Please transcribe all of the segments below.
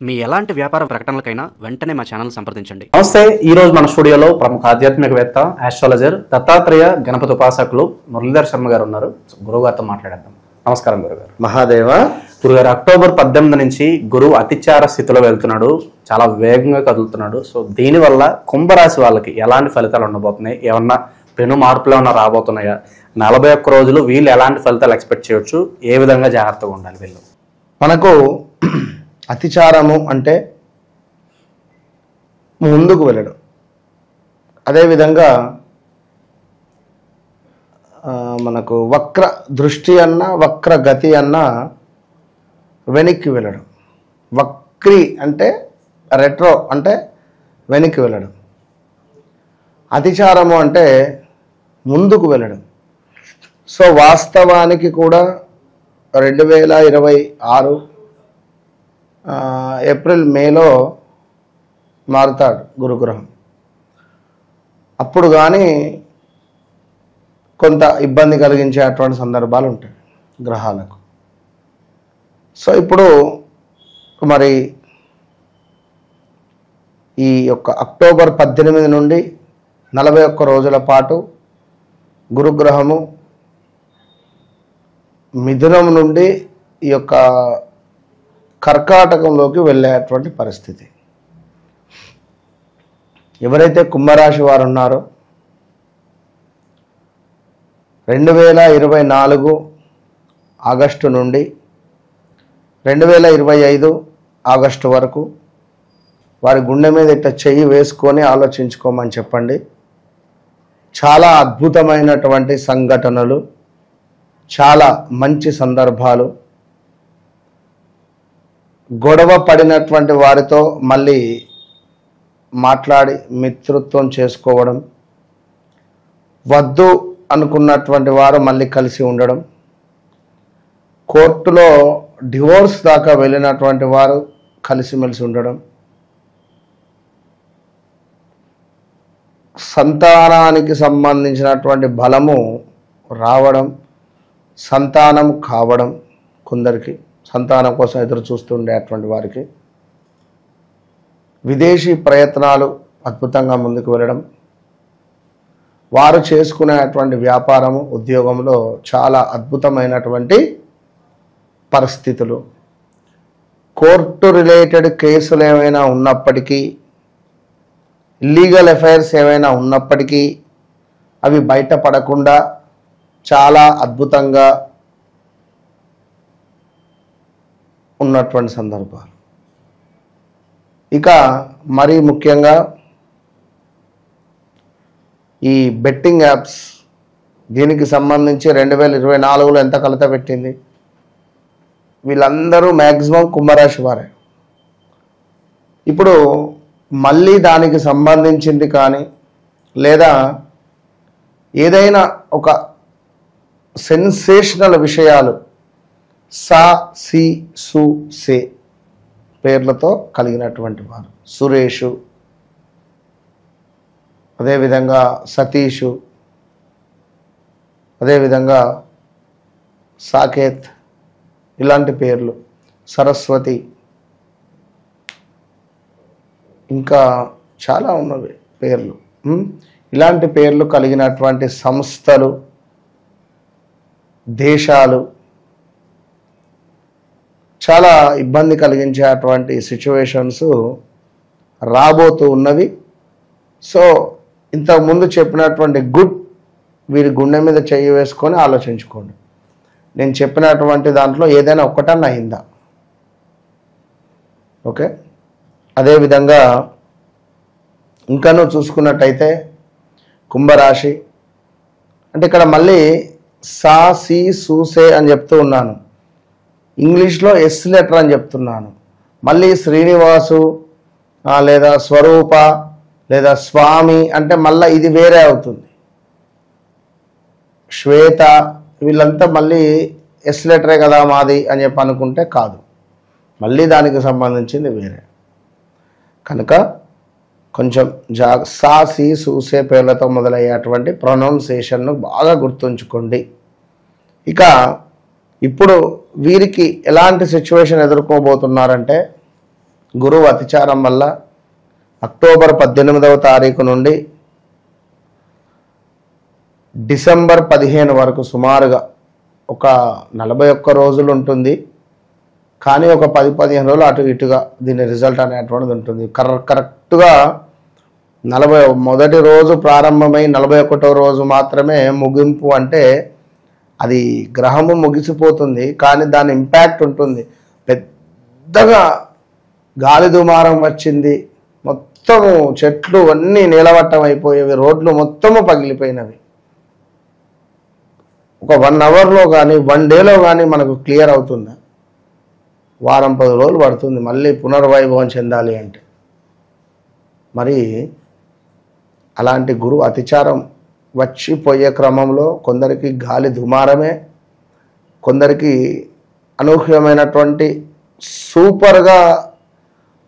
మీ ఎలాంటి వ్యాపార ప్రకటనలకైనా వెంటనే మా ఛానల్ సంప్రదించండి. నమస్తే. ఈ రోజు మన స్టూడియోలో ప్రముఖ ఆధ్యాత్మికవేత్త, ఆస్ట్రాలజర్, దత్తాత్రేయ గణపతి ఉపాసకులు మురళీధర్ శర్మ గారు ఉన్నారు. గురువుగారితో మాట్లాడేద్దాం. నమస్కారం గురుగారు. మహాదేవ. గురుగారు, అక్టోబర్ 18 నుంచి గురువు అతిచార స్థితిలో వెళ్తున్నాడు, చాలా వేగంగా కదులుతున్నాడు. సో దీనివల్ల కుంభరాశి వాళ్ళకి ఎలాంటి ఫలితాలు ఉండబోతున్నాయి? ఏమన్నా పెను మార్పులు ఏమన్నా రాబోతున్నాయా? 41 రోజులు వీళ్ళు ఎలాంటి ఫలితాలు ఎక్స్పెక్ట్ చేయొచ్చు? ఏ విధంగా జాగ్రత్తగా ఉండాలి వీళ్ళు? మనకు అతిచారము అంటే ముందుకు వెళ్ళడం, అదేవిధంగా మనకు వక్ర దృష్టి అన్న వక్ర గతి అన్న వెనక్కి వెళ్ళడం. వక్రి అంటే రెట్రో అంటే వెనక్కి వెళ్ళడం. అతిచారము అంటే ముందుకు వెళ్ళడం. సో వాస్తవానికి కూడా 2026 ఏప్రిల్ మేలో మారుతాడు గురుగ్రహం. అప్పుడు కానీ కొంత ఇబ్బంది కలిగించేటువంటి సందర్భాలు ఉంటాయి గ్రహాలకు. సో ఇప్పుడు మరి ఈ యొక్క అక్టోబర్ 18 నుండి 41 రోజుల పాటు గురుగ్రహము మిథునం నుండి ఈ యొక్క కర్కాటకంలోకి వెళ్ళేటువంటి పరిస్థితి. ఎవరైతే కుంభరాశి వారు ఉన్నారో 2024 ఆగస్టు నుండి 2025 ఆగస్టు వరకు వారి గుండె మీద ఇట్లా చెయ్యి వేసుకొని ఆలోచించుకోమని చెప్పండి. చాలా అద్భుతమైనటువంటి సంఘటనలు, చాలా మంచి సందర్భాలు, గొడవ పడినటువంటి వారితో మళ్ళీ మాట్లాడి మిత్రత్వం చేసుకోవడం, వద్దు అనుకున్నటువంటి వారు మళ్ళీ కలిసి ఉండడం, కోర్టులో డివోర్స్ దాకా వెళ్ళినటువంటి వారు కలిసిమెలిసి ఉండడం, సంతానానికి సంబంధించినటువంటి బలము రావడం, సంతానం కావడం, కొందరికి సంతానం కోసం ఎదురు చూస్తుండేటువంటి వారికి విదేశీ ప్రయత్నాలు అద్భుతంగా ముందుకు వెళ్ళడం, వారు చేసుకునేటువంటి వ్యాపారము ఉద్యోగంలో చాలా అద్భుతమైనటువంటి పరిస్థితులు, కోర్టు రిలేటెడ్ కేసులు ఏమైనా ఉన్నప్పటికీ, లీగల్ అఫైర్స్ ఏమైనా ఉన్నప్పటికీ అవి బయటపడకుండా చాలా అద్భుతంగా ఉన్నటువంటి సందర్భాలు. ఇక మరీ ముఖ్యంగా ఈ బెట్టింగ్ యాప్స్, దీనికి సంబంధించి 2024లో ఎంత కలత పెట్టింది. వీళ్ళందరూ మ్యాక్సిమం కుంభరాశి వారే. ఇప్పుడు మళ్ళీ దానికి సంబంధించింది కానీ లేదా ఏదైనా ఒక సెన్సేషనల్ విషయాలు సా సి సు సే పేర్లతో కలిగినటువంటి వారు, సురేషు, అదేవిధంగా సతీషు, అదేవిధంగా సాకేత్, ఇలాంటి పేర్లు, సరస్వతి, ఇంకా చాలా ఉన్నవి పేర్లు. ఇలాంటి పేర్లు కలిగినటువంటి సంస్థలు, దేశాలు చాలా ఇబ్బంది కలిగించేటువంటి సిచ్యువేషన్స్ రాబోతూ ఉన్నవి. సో ఇంతకుముందు చెప్పినటువంటి గుడ్, వీరి గుండె మీద చెయ్యి వేసుకొని ఆలోచించుకోండి. నేను చెప్పినటువంటి దాంట్లో ఏదైనా ఒక్కటన్నా అయిందా? ఓకే. అదేవిధంగా ఇంకాను చూసుకున్నట్టయితే కుంభరాశి అంటే ఇక్కడ మళ్ళీ సా సి సూసే అని చెప్తూ ఉన్నాను, ఇంగ్లీష్లో ఎస్ లెటర్ అని చెప్తున్నాను. మళ్ళీ శ్రీనివాసు లేదా స్వరూప లేదా స్వామి అంటే మళ్ళీ ఇది వేరే అవుతుంది. శ్వేత, వీళ్ళంతా మళ్ళీ ఎస్ లెటరే కదా మాది అని చెప్పి అనుకుంటే కాదు, మళ్ళీ దానికి సంబంధించింది వేరే. కనుక కొంచెం సా సి సూసే పేర్లతో మొదలయ్యేటువంటి ప్రొనౌన్సియేషన్ను బాగా గుర్తుంచుకోండి. ఇక ఇప్పుడు వీరికి ఎలాంటి సిచ్యువేషన్ ఎదుర్కోబోతున్నారంటే గురువు అతిచారం వల్ల అక్టోబర్ 18వ తారీఖు నుండి డిసెంబర్ 15 వరకు సుమారుగా ఒక 41 రోజులు ఉంటుంది. కానీ ఒక 10-15 రోజులు అటు ఇటుగా దీని రిజల్ట్ అనేటువంటిది ఉంటుంది. కరెక్ట్గా మొదటి రోజు ప్రారంభమై 41వ రోజు మాత్రమే ముగింపు. అంటే అది గ్రహము ముగిసిపోతుంది, కానీ దాని ఇంపాక్ట్ ఉంటుంది. పెద్దగా గాలి దుమారం వచ్చింది, మొత్తము చెట్లు అన్నీ నీలవట్టం అయిపోయేవి, రోడ్లు మొత్తము పగిలిపోయినవి. ఒక 1 అవర్లో కానీ 1 డేలో కానీ మనకు క్లియర్ అవుతుందా? వారం 10 రోజులు పడుతుంది మళ్ళీ పునర్వైభవం చెందాలి అంటే. మరి అలాంటి గురువు అతిచారం వచ్చిపోయే క్రమంలో కొందరికి గాలి దుమారమే, కొందరికి అనూహ్యమైనటువంటి సూపర్గా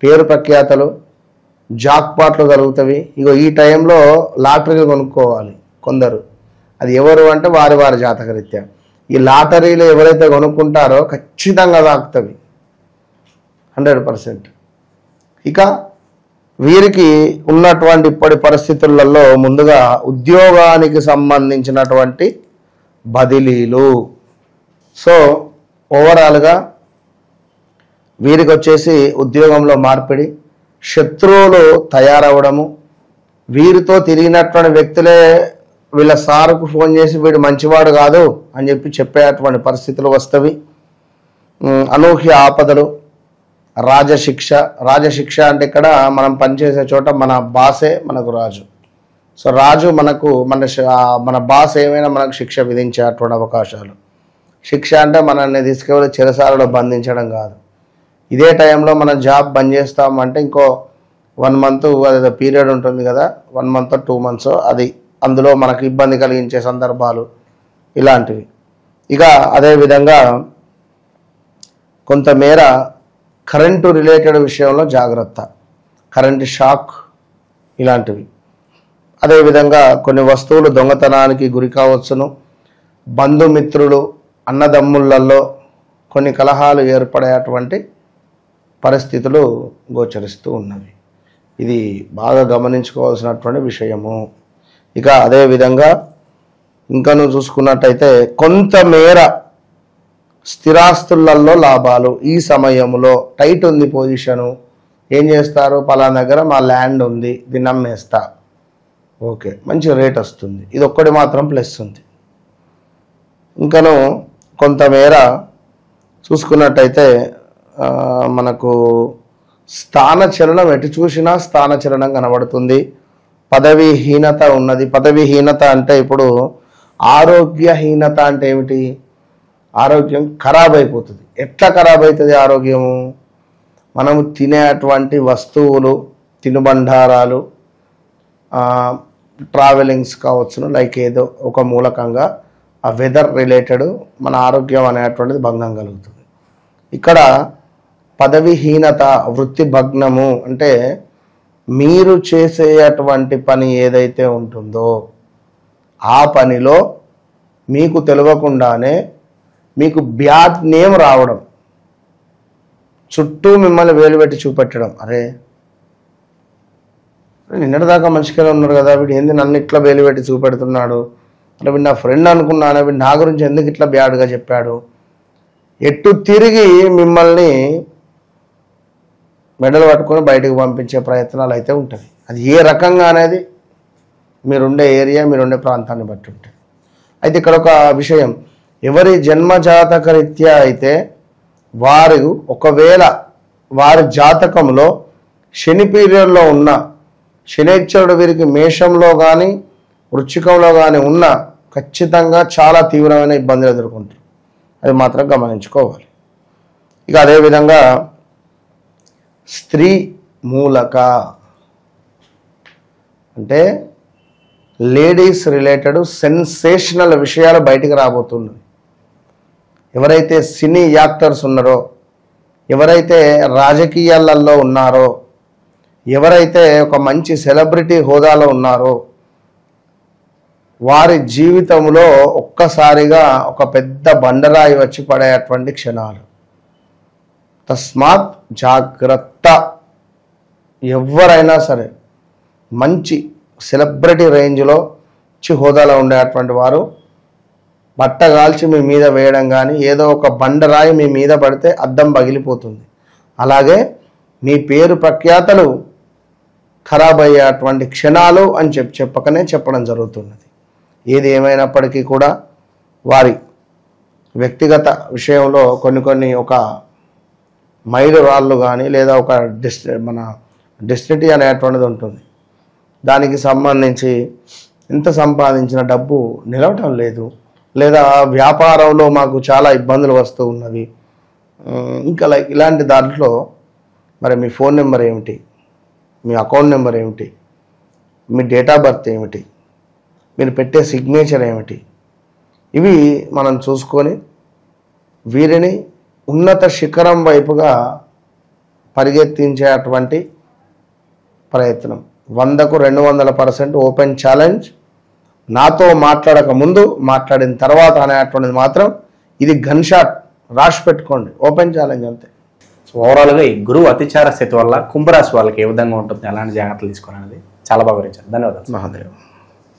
పేరు ప్రఖ్యాతలు, జాక్పాట్లు కలుగుతాయి. ఇగో ఈ టైంలో లాటరీలు కొనుక్కోవాలి కొందరు. అది ఎవరు అంటే వారి వారి జాతకరీత్యా. ఈ లాటరీలు ఎవరైతే కొనుక్కుంటారో ఖచ్చితంగా తాకుతుంది 100%. ఇక వీరికి ఉన్నటువంటి ఇప్పటి పరిస్థితులలో ముందుగా ఉద్యోగానికి సంబంధించినటువంటి బదిలీలు. సో ఓవరాల్గా వీరికి వచ్చేసి ఉద్యోగంలో మార్పిడి, శత్రువులు తయారవడము, వీరితో తిరిగినటువంటి వ్యక్తులే వీళ్ళ సారుకు ఫోన్ చేసి వీడు మంచివాడు కాదు అని చెప్పేటువంటి పరిస్థితులు వస్తవి. అనూహ్య ఆపదలు, రాజశిక్ష అంటే ఇక్కడ మనం పనిచేసే చోట మన బాసే మనకు రాజు. సో రాజు మన బాస్ ఏమైనా మనకు శిక్ష విధించేటువంటి అవకాశాలు. శిక్ష అంటే మనల్ని తీసుకెళ్ళి చెరసాలలో బంధించడం కాదు. ఇదే టైంలో మనం జాబ్ బంద్ చేస్తామంటే ఇంకో 1 మంత్ అదే పీరియడ్ ఉంటుంది కదా, 1 మంత్ 2 మంత్స్, అది అందులో మనకు ఇబ్బంది కలిగించే సందర్భాలు ఇలాంటివి. ఇక అదేవిధంగా కొంతమేర కరెంటు రిలేటెడ్ విషయంలో జాగ్రత్త, కరెంటు షాక్ ఇలాంటివి. అదేవిధంగా కొన్ని వస్తువులు దొంగతనానికి గురి కావచ్చును. బంధుమిత్రులు అన్నదమ్ములలో కొన్ని కలహాలు ఏర్పడేటువంటి పరిస్థితులు గోచరిస్తూ ఉన్నవి. ఇది బాగా గమనించుకోవాల్సినటువంటి విషయము. ఇక అదేవిధంగా ఇంకా నువ్వు చూసుకున్నట్టయితే కొంతమేర స్థిరాస్తులలో లాభాలు. ఈ సమయంలో టైట్ ఉంది పొజిషను, ఏం చేస్తారు, పలానా దగ్గర మా ల్యాండ్ ఉంది, దీన్ని అమ్మేస్తా, ఓకే మంచి రేట్ వస్తుంది. ఇది ఒక్కటి మాత్రం ప్లస్ ఉంది. ఇంకను కొంతమేర చూసుకున్నట్టయితే మనకు స్థానచలనం, ఎటు చూసినా స్థానచలనం కనబడుతుంది. పదవీహీనత ఉన్నది. పదవీహీనత అంటే ఇప్పుడు ఆరోగ్యహీనత అంటే ఏమిటి? ఆరోగ్యం ఖరాబ్ అయిపోతుంది. ఎట్లా ఖరాబ్ అవుతుంది ఆరోగ్యము? మనము తినేటువంటి వస్తువులు, తినుబండారాలు, ట్రావెలింగ్స్ కావచ్చును, లైక్ ఏదో ఒక మూలకంగా ఆ వెదర్ రిలేటెడ్ మన ఆరోగ్యం అనేటువంటిది భంగం కలుగుతుంది. ఇక్కడ పదవిహీనత, వృత్తి భగ్నము అంటే మీరు చేసేటువంటి పని ఏదైతే ఉంటుందో ఆ పనిలో మీకు తెలియకుండానే మీకు బ్యాడ్ నేమ్ రావడం, చుట్టూ మిమ్మల్ని వేలు పెట్టి చూపెట్టడం. అరే నిన్నటిదాకా మంచిగానే ఉన్నారు కదా, వీడు ఏంది నన్ను ఇట్లా వేలు పెట్టి చూపెడుతున్నాడు, అంటే వీడు నా ఫ్రెండ్ అనుకున్నాను, వీడు నా గురించి ఎందుకు ఇట్లా బ్యాడ్గా చెప్పాడు, ఎటు తిరిగి మిమ్మల్ని మెడలు పట్టుకొని బయటకు పంపించే ప్రయత్నాలు అయితే ఉంటుంది. అది ఏ రకంగా అనేది మీరుండే ఏరియా, మీరుండే ప్రాంతాన్ని బట్టి ఉంటుంది. అయితే ఇక్కడ ఒక విషయం, ఎవరి జన్మజాతక రీత్యా అయితే వారు ఒకవేళ వారి జాతకంలో శని పీరియడ్లో ఉన్న శనైశ్వరుడు వీరికి మేషంలో కానీ వృశ్చికంలో కానీ ఉన్న ఖచ్చితంగా చాలా తీవ్రమైన ఇబ్బందులు ఎదుర్కొంటారు. అది మాత్రం గమనించుకోవాలి. ఇక అదేవిధంగా స్త్రీ మూలక అంటే లేడీస్ రిలేటెడ్ సెన్సేషనల్ విషయాలు బయటికి రాబోతున్నాయి. ఎవరైతే సినీ యాక్టర్స్ ఉన్నారో, ఎవరైతే రాజకీయాలలో ఉన్నారో, ఎవరైతే ఒక మంచి సెలబ్రిటీ హోదాలో ఉన్నారో వారి జీవితంలో ఒక్కసారిగా ఒక పెద్ద బండరాయి వచ్చి పడేటువంటి క్షణాలు. తస్మాత్ జాగ్రత్త. ఎవరైనా సరే మంచి సెలబ్రిటీ రేంజ్లో హోదాలో ఉండేటువంటి వారు బట్టగాల్చి మీ మీద వేయడం కానీ ఏదో ఒక బండరాయి మీ మీద పడితే అద్దం పగిలిపోతుంది. అలాగే మీ పేరు ప్రఖ్యాతలు ఖరాబ్ అయ్యేటువంటి క్షణాలు అని చెప్పకనే చెప్పడం జరుగుతున్నది. ఏది ఏమైనప్పటికీ కూడా వారి వ్యక్తిగత విషయంలో కొన్ని ఒక మైలురాళ్ళు కానీ లేదా ఒక మన డెస్టినీ అనేటువంటిది ఉంటుంది. దానికి సంబంధించి ఎంత సంపాదించిన డబ్బు నిలవటం లేదు, లేదా వ్యాపారంలో మాకు చాలా ఇబ్బందులు వస్తూ ఉన్నవి, ఇంకా ఇలాంటి దాంట్లో మరి మీ ఫోన్ నెంబర్ ఏమిటి, మీ అకౌంట్ నెంబర్ ఏమిటి, మీ డేట్ ఆఫ్ బర్త్ ఏమిటి, మీరు పెట్టే సిగ్నేచర్ ఏమిటి, ఇవి మనం చూసుకొని వీరిని ఉన్నత శిఖరం వైపుగా పరిగెత్తించేటువంటి ప్రయత్నం. 100కు 200% ఓపెన్ ఛాలెంజ్. నాతో మాట్లాడక ముందు మాట్లాడిన తర్వాత అనేటువంటిది మాత్రం ఇది గన్ షాట్, రాసి పెట్టుకోండి. ఓపెన్ ఛాలెంజ్ అంతే. సో ఓవరాల్గా ఈ గురువు అతిచార స్థితి వల్ల కుంభరాశి వాళ్ళకి ఏ విధంగా ఉంటుంది, ఎలాంటి జాగ్రత్తలు తీసుకోవాలనేది చాలా బాగా వివరించారు. ధన్యవాదాలు. మహాదేవ్.